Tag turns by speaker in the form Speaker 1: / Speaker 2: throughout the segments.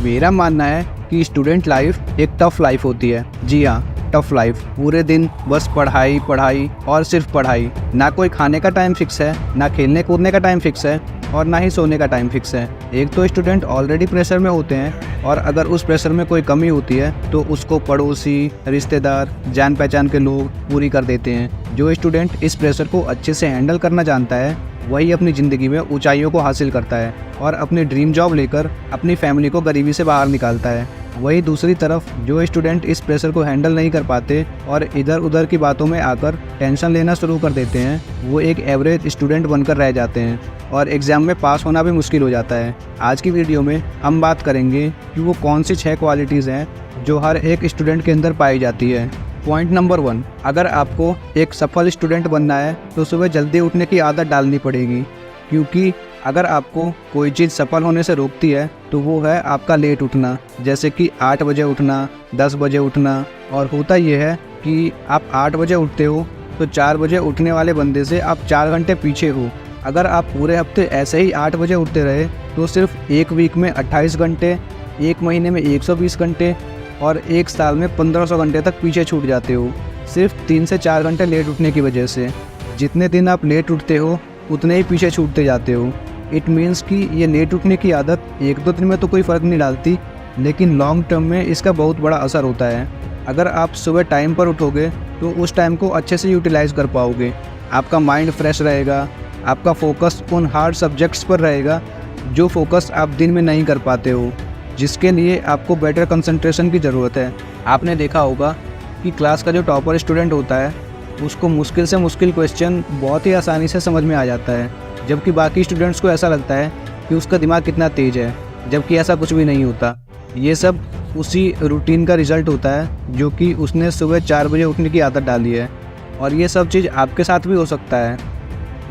Speaker 1: मेरा मानना है कि स्टूडेंट लाइफ एक टफ लाइफ होती है। जी हाँ, टफ लाइफ। पूरे दिन बस पढ़ाई पढ़ाई और सिर्फ पढ़ाई। ना कोई खाने का टाइम फिक्स है, ना खेलने कूदने का टाइम फिक्स है और ना ही सोने का टाइम फिक्स है। एक तो स्टूडेंट ऑलरेडी प्रेशर में होते हैं और अगर उस प्रेशर में कोई कमी होती है तो उसको पड़ोसी, रिश्तेदार, जान पहचान के लोग पूरी कर देते हैं। जो स्टूडेंट इस प्रेशर को अच्छे से हैंडल करना जानता है वही अपनी ज़िंदगी में ऊंचाइयों को हासिल करता है और अपनी ड्रीम जॉब लेकर अपनी फैमिली को गरीबी से बाहर निकालता है। वही दूसरी तरफ जो स्टूडेंट इस प्रेशर को हैंडल नहीं कर पाते और इधर उधर की बातों में आकर टेंशन लेना शुरू कर देते हैं, वो एक एवरेज स्टूडेंट बनकर रह जाते हैं और एग्ज़ाम में पास होना भी मुश्किल हो जाता है। आज की वीडियो में हम बात करेंगे कि वो कौन सी 6 क्वालिटीज़ हैं जो हर एक स्टूडेंट के अंदर पाई जाती है। पॉइंट नंबर 1, अगर आपको एक सफल स्टूडेंट बनना है तो सुबह जल्दी उठने की आदत डालनी पड़ेगी, क्योंकि अगर आपको कोई चीज़ सफल होने से रोकती है तो वो है आपका लेट उठना। जैसे कि 8 बजे उठना, 10 बजे उठना। और होता ये है कि आप 8 बजे उठते हो तो 4 बजे उठने वाले बंदे से आप 4 घंटे पीछे हो। अगर आप पूरे हफ्ते ऐसे ही 8 बजे उठते रहे तो सिर्फ एक वीक में 28 घंटे, एक महीने में 120 घंटे और एक साल में 1500 घंटे तक पीछे छूट जाते हो, सिर्फ 3 से 4 घंटे लेट उठने की वजह से। जितने दिन आप लेट उठते हो उतने ही पीछे छूटते जाते हो। इट मीन्स कि ये लेट उठने की आदत 1-2 दिन में तो कोई फ़र्क नहीं डालती, लेकिन लॉन्ग टर्म में इसका बहुत बड़ा असर होता है। अगर आप सुबह टाइम पर उठोगे तो उस टाइम को अच्छे से यूटिलाइज़ कर पाओगे। आपका माइंड फ्रेश रहेगा, आपका फोकस उन हार्ड सब्जेक्ट्स पर रहेगा जो फोकस आप दिन में नहीं कर पाते हो, जिसके लिए आपको बेटर कंसंट्रेशन की ज़रूरत है। आपने देखा होगा कि क्लास का जो टॉपर स्टूडेंट होता है उसको मुश्किल से मुश्किल क्वेश्चन बहुत ही आसानी से समझ में आ जाता है, जबकि बाकी स्टूडेंट्स को ऐसा लगता है कि उसका दिमाग कितना तेज़ है, जबकि ऐसा कुछ भी नहीं होता। ये सब उसी रूटीन का रिज़ल्ट होता है जो कि उसने सुबह 4 बजे उठने की आदत डाली है। और ये सब चीज़ आपके साथ भी हो सकता है।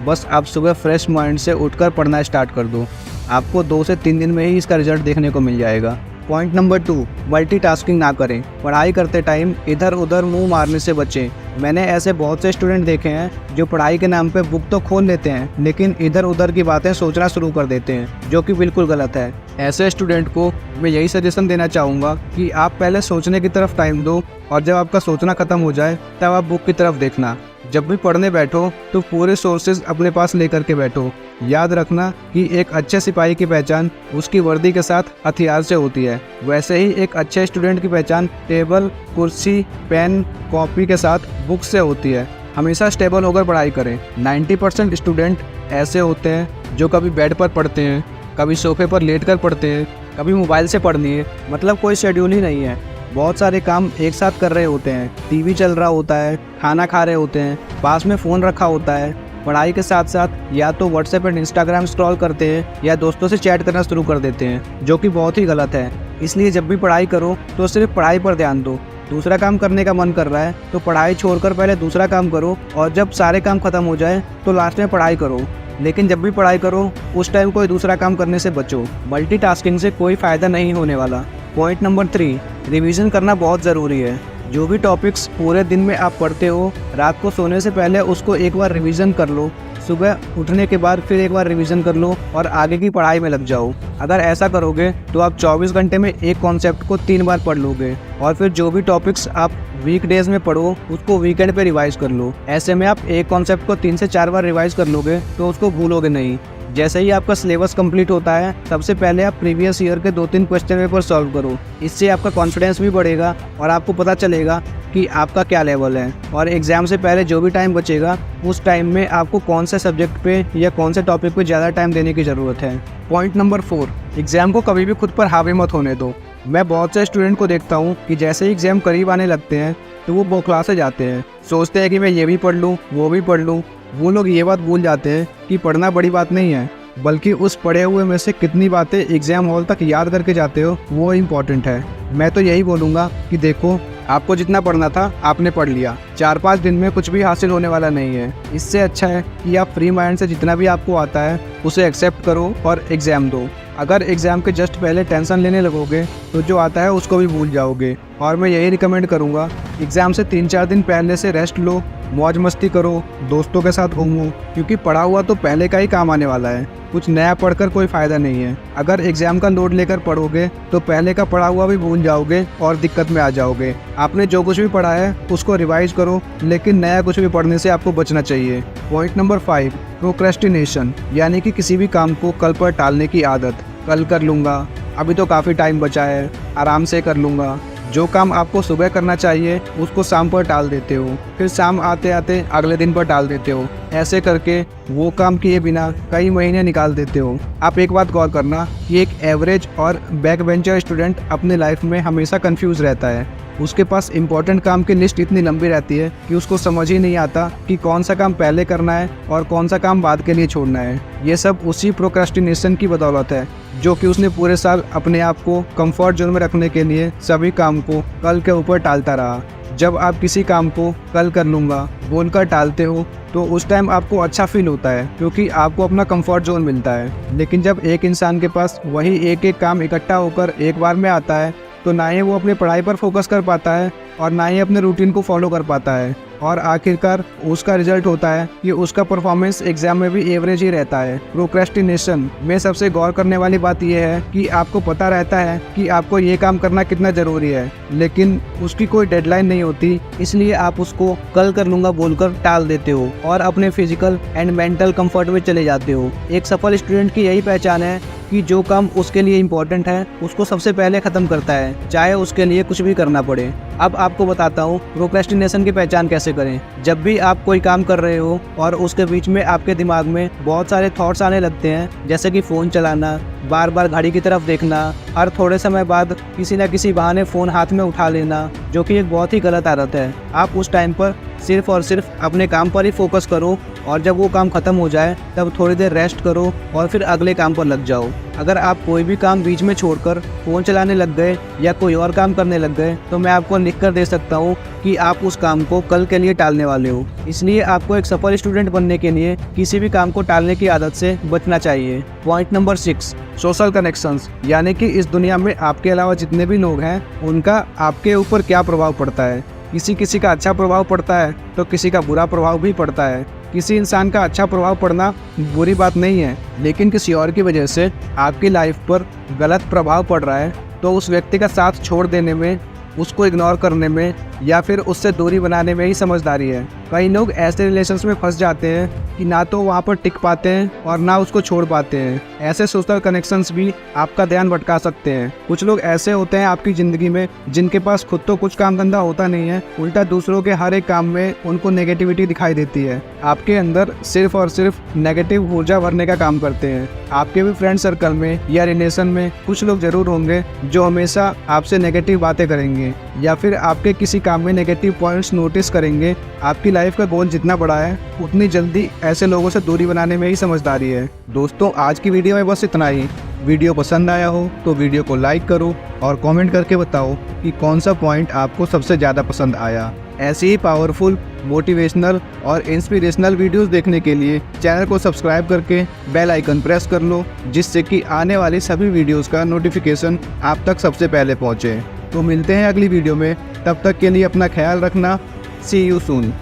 Speaker 1: बस आप सुबह फ्रेश माइंड से उठकर पढ़ना स्टार्ट कर दो, आपको 2 से 3 दिन में ही इसका रिजल्ट देखने को मिल जाएगा। पॉइंट नंबर 2, मल्टीटास्किंग ना करें। पढ़ाई करते टाइम इधर उधर मुंह मारने से बचें। मैंने ऐसे बहुत से स्टूडेंट देखे हैं जो पढ़ाई के नाम पे बुक तो खोल लेते हैं लेकिन इधर उधर की बातें सोचना शुरू कर देते हैं, जो कि बिल्कुल गलत है। ऐसे स्टूडेंट को मैं यही सजेशन देना चाहूँगा कि आप पहले सोचने की तरफ टाइम दो और जब आपका सोचना ख़त्म हो जाए तब आप बुक की तरफ देखना। जब भी पढ़ने बैठो तो पूरे सोर्सेज अपने पास लेकर के बैठो। याद रखना कि एक अच्छे सिपाही की पहचान उसकी वर्दी के साथ हथियार से होती है, वैसे ही एक अच्छे स्टूडेंट की पहचान टेबल, कुर्सी, पेन, कॉपी के साथ बुक से होती है। हमेशा स्टेबल होकर पढ़ाई करें। 90% स्टूडेंट ऐसे होते हैं जो कभी बेड पर पढ़ते हैं, कभी सोफे पर लेटकर पढ़ते हैं, कभी मोबाइल से पढ़नी है, मतलब कोई शेड्यूल ही नहीं है। बहुत सारे काम एक साथ कर रहे होते हैं, टीवी चल रहा होता है, खाना खा रहे होते हैं, पास में फ़ोन रखा होता है। पढ़ाई के साथ साथ या तो व्हाट्सएप एंड इंस्टाग्राम स्क्रॉल करते हैं या दोस्तों से चैट करना शुरू कर देते हैं, जो कि बहुत ही गलत है। इसलिए जब भी पढ़ाई करो तो सिर्फ पढ़ाई पर ध्यान दो। दूसरा काम करने का मन कर रहा है तो पढ़ाई छोड़कर पहले दूसरा काम करो और जब सारे काम खत्म हो जाए तो लास्ट में पढ़ाई करो। लेकिन जब भी पढ़ाई करो उस टाइम कोई दूसरा काम करने से बचो। मल्टीटास्किंग से कोई फ़ायदा नहीं होने वाला। पॉइंट नंबर 3, रिवीजन करना बहुत ज़रूरी है। जो भी टॉपिक्स पूरे दिन में आप पढ़ते हो, रात को सोने से पहले उसको एक बार रिवीजन कर लो, सुबह उठने के बाद फिर एक बार रिवीजन कर लो और आगे की पढ़ाई में लग जाओ। अगर ऐसा करोगे तो आप 24 घंटे में एक कॉन्सेप्ट को 3 बार पढ़ लोगे और फिर जो भी टॉपिक्स आप वीकडेज में पढ़ो उसको वीकेंड पे रिवाइज कर लो। ऐसे में आप एक कॉन्सेप्ट को 3 से 4 बार रिवाइज कर लोगे तो उसको भूलोगे नहीं। जैसे ही आपका सिलेबस कंप्लीट होता है सबसे पहले आप प्रीवियस ईयर के 2-3 क्वेश्चन पेपर सॉल्व करो। इससे आपका कॉन्फिडेंस भी बढ़ेगा और आपको पता चलेगा कि आपका क्या लेवल है। और एग्ज़ाम से पहले जो भी टाइम बचेगा उस टाइम में आपको कौन से सब्जेक्ट पे या कौन से टॉपिक पे ज़्यादा टाइम देने की ज़रूरत है। पॉइंट नंबर 4, एग्ज़ाम को कभी भी खुद पर हावी मत होने दो। मैं बहुत से स्टूडेंट को देखता हूँ कि जैसे ही एग्ज़ाम करीब आने लगते हैं तो वो बौखला से जाते हैं, सोचते हैं कि मैं ये भी पढ़ लूँ वो भी पढ़ लूँ। वो लोग ये बात भूल जाते हैं कि पढ़ना बड़ी बात नहीं है, बल्कि उस पढ़े हुए में से कितनी बातें एग्ज़ाम हॉल तक याद करके जाते हो वो इम्पॉर्टेंट है। मैं तो यही बोलूँगा कि देखो, आपको जितना पढ़ना था आपने पढ़ लिया, 4-5 दिन में कुछ भी हासिल होने वाला नहीं है। इससे अच्छा है कि आप फ्री माइंड से जितना भी आपको आता है उसे एक्सेप्ट करो और एग्ज़ाम दो। अगर एग्ज़ाम के जस्ट पहले टेंशन लेने लगोगे तो जो आता है उसको भी भूल जाओगे। और मैं यही रिकमेंड करूँगा, एग्ज़ाम से 3-4 दिन पहले से रेस्ट लो, मौज मस्ती करो, दोस्तों के साथ घूमो, क्योंकि पढ़ा हुआ तो पहले का ही काम आने वाला है। कुछ नया पढ़कर कोई फ़ायदा नहीं है। अगर एग्ज़ाम का लोड लेकर पढ़ोगे तो पहले का पढ़ा हुआ भी भूल जाओगे और दिक्कत में आ जाओगे। आपने जो कुछ भी पढ़ा है उसको रिवाइज करो, लेकिन नया कुछ भी पढ़ने से आपको बचना चाहिए। पॉइंट नंबर 5, प्रोक्रेस्टिनेशन, यानी कि किसी भी काम को कल पर टालने की आदत। कल कर लूँगा, अभी तो काफ़ी टाइम बचा है, आराम से कर लूँगा। जो काम आपको सुबह करना चाहिए उसको शाम पर टाल देते हो, फिर शाम आते आते अगले दिन पर टाल देते हो। ऐसे करके वो काम किए बिना कई महीने निकाल देते हो। आप एक बात गौर करना कि एक एवरेज और बैक बेंचर स्टूडेंट अपने लाइफ में हमेशा कंफ्यूज रहता है। उसके पास इम्पोर्टेंट काम की लिस्ट इतनी लंबी रहती है कि उसको समझ ही नहीं आता कि कौन सा काम पहले करना है और कौन सा काम बाद के लिए छोड़ना है। ये सब उसी प्रोक्रेस्टिनेशन की बदौलत है, जो कि उसने पूरे साल अपने आप को कंफर्ट जोन में रखने के लिए सभी काम को कल के ऊपर टालता रहा। जब आप किसी काम को कल कर लूँगा बोलकर टालते हो तो उस टाइम आपको अच्छा फील होता है, क्योंकि आपको अपना कंफर्ट जोन मिलता है। लेकिन जब एक इंसान के पास वही एक एक काम इकट्ठा होकर एक बार में आता है तो ना ही वो अपनी पढ़ाई पर फोकस कर पाता है और ना ही अपने रूटीन को फॉलो कर पाता है, और आखिरकार उसका रिजल्ट होता है कि उसका परफॉर्मेंस एग्जाम में भी एवरेज ही रहता है। प्रोक्रेस्टिनेशन में सबसे गौर करने वाली बात यह है कि आपको पता रहता है कि आपको ये काम करना कितना ज़रूरी है, लेकिन उसकी कोई डेडलाइन नहीं होती, इसलिए आप उसको कल कर लूँगा बोलकर टाल देते हो और अपने फिजिकल एंड मेंटल कंफर्ट में चले जाते हो। एक सफल स्टूडेंट की यही पहचान है कि जो काम उसके लिए इम्पोर्टेंट है उसको सबसे पहले ख़त्म करता है, चाहे उसके लिए कुछ भी करना पड़े। अब आपको बताता हूँ प्रोक्रेस्टिनेशन की पहचान कैसे करें। जब भी आप कोई काम कर रहे हो और उसके बीच में आपके दिमाग में बहुत सारे थॉट्स आने लगते हैं, जैसे कि फ़ोन चलाना, बार बार घड़ी की तरफ देखना, हर थोड़े समय बाद किसी न किसी बहाने फ़ोन हाथ में उठा लेना, जो कि एक बहुत ही गलत आदत है। आप उस टाइम पर सिर्फ और सिर्फ अपने काम पर ही फोकस करो, और जब वो काम ख़त्म हो जाए तब थोड़ी देर रेस्ट करो और फिर अगले काम पर लग जाओ। अगर आप कोई भी काम बीच में छोड़कर फ़ोन चलाने लग गए या कोई और काम करने लग गए तो मैं आपको लिख कर दे सकता हूँ कि आप उस काम को कल के लिए टालने वाले हो। इसलिए आपको एक सफल स्टूडेंट बनने के लिए किसी भी काम को टालने की आदत से बचना चाहिए। पॉइंट नंबर 6, सोशल कनेक्शंस, यानी कि इस दुनिया में आपके अलावा जितने भी लोग हैं उनका आपके ऊपर क्या प्रभाव पड़ता है। किसी किसी का अच्छा प्रभाव पड़ता है तो किसी का बुरा प्रभाव भी पड़ता है। किसी इंसान का अच्छा प्रभाव पड़ना बुरी बात नहीं है, लेकिन किसी और की वजह से आपकी लाइफ पर गलत प्रभाव पड़ रहा है तो उस व्यक्ति का साथ छोड़ देने में, उसको इग्नोर करने में या फिर उससे दूरी बनाने में ही समझदारी है। कई लोग ऐसे रिलेशंस में फंस जाते हैं कि ना तो वहाँ पर टिक पाते हैं और ना उसको छोड़ पाते हैं। ऐसे सोशल कनेक्शंस भी आपका ध्यान भटका सकते हैं। कुछ लोग ऐसे होते हैं आपकी ज़िंदगी में जिनके पास खुद तो कुछ काम धंधा होता नहीं है, उल्टा दूसरों के हर एक काम में उनको नेगेटिविटी दिखाई देती है। आपके अंदर सिर्फ और सिर्फ नेगेटिव ऊर्जा भरने का काम करते हैं। आपके भी फ्रेंड सर्कल में या रिलेशन में कुछ लोग ज़रूर होंगे जो हमेशा आपसे नेगेटिव बातें करेंगे या फिर आपके किसी काम में नेगेटिव पॉइंट्स नोटिस करेंगे। आपकी लाइफ का गोल जितना बड़ा है उतनी जल्दी ऐसे लोगों से दूरी बनाने में ही समझदारी है। दोस्तों, आज की वीडियो में बस इतना ही। वीडियो पसंद आया हो तो वीडियो को लाइक करो और कमेंट करके बताओ कि कौन सा पॉइंट आपको सबसे ज़्यादा पसंद आया। ऐसी ही पावरफुल, मोटिवेशनल और इंस्पिरेशनल वीडियोस देखने के लिए चैनल को सब्सक्राइब करके बेल आइकन प्रेस कर लो, जिससे कि आने वाली सभी वीडियोस का नोटिफिकेशन आप तक सबसे पहले पहुंचे। तो मिलते हैं अगली वीडियो में, तब तक के लिए अपना ख्याल रखना। सी यू सून।